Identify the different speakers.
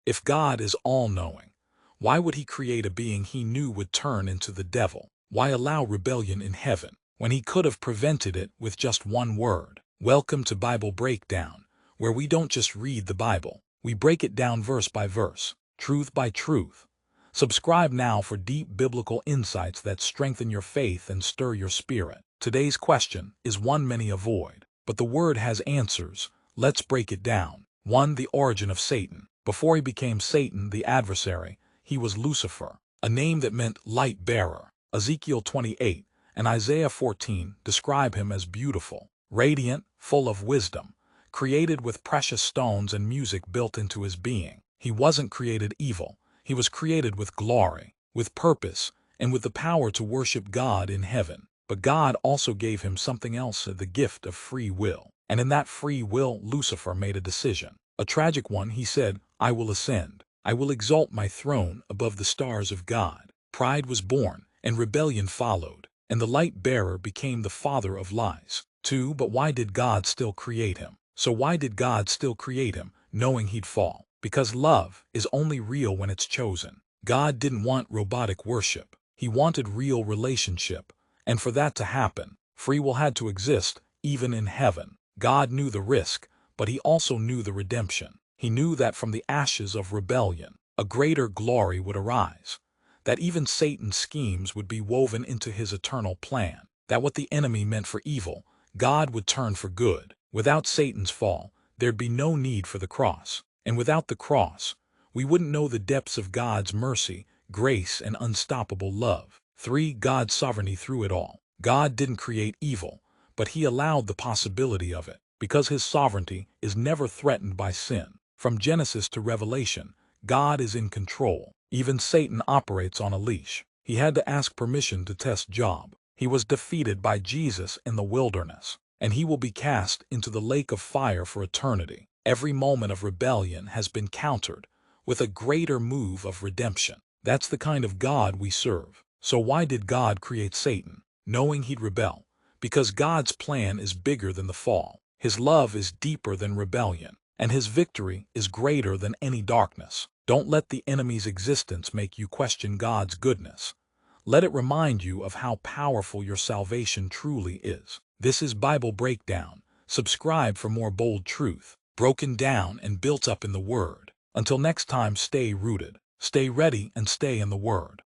Speaker 1: If God is all-knowing, why would he create a being he knew would turn into the devil? Why allow rebellion in heaven when he could have prevented it with just one word? Welcome to Bible Breakdown, where we don't just read the Bible, we break it down verse by verse, truth by truth. Subscribe now for deep biblical insights that strengthen your faith and stir your spirit. Today's question is one many avoid, but the Word has answers. Let's break it down. 1. The origin of Satan. Before he became Satan, the adversary, he was Lucifer, a name that meant light bearer. Ezekiel 28 and Isaiah 14 describe him as beautiful, radiant, full of wisdom, created with precious stones and music built into his being. He wasn't created evil. He was created with glory, with purpose, and with the power to worship God in heaven. But God also gave him something else, the gift of free will. And in that free will, Lucifer made a decision. A tragic one. He said, "I will ascend. I will exalt my throne above the stars of God." Pride was born, and rebellion followed, and the light bearer became the father of lies. 2. But why did God still create him? So why did God still create him, knowing he'd fall? Because love is only real when it's chosen. God didn't want robotic worship. He wanted real relationship. And for that to happen, free will had to exist, even in heaven. God knew the risk, but he also knew the redemption. He knew that from the ashes of rebellion, a greater glory would arise, that even Satan's schemes would be woven into his eternal plan, that what the enemy meant for evil, God would turn for good. Without Satan's fall, there'd be no need for the cross. And without the cross, we wouldn't know the depths of God's mercy, grace, and unstoppable love. 3. God's sovereignty through it all. God didn't create evil, but he allowed the possibility of it, because his sovereignty is never threatened by sin. From Genesis to Revelation, God is in control. Even Satan operates on a leash. He had to ask permission to test Job. He was defeated by Jesus in the wilderness, and he will be cast into the lake of fire for eternity. Every moment of rebellion has been countered with a greater move of redemption. That's the kind of God we serve. So why did God create Satan? Knowing he'd rebel. Because God's plan is bigger than the fall. His love is deeper than rebellion, and his victory is greater than any darkness. Don't let the enemy's existence make you question God's goodness. Let it remind you of how powerful your salvation truly is. This is Bible Breakdown. Subscribe for more bold truth, broken down and built up in the Word. Until next time, stay rooted, stay ready, and stay in the Word.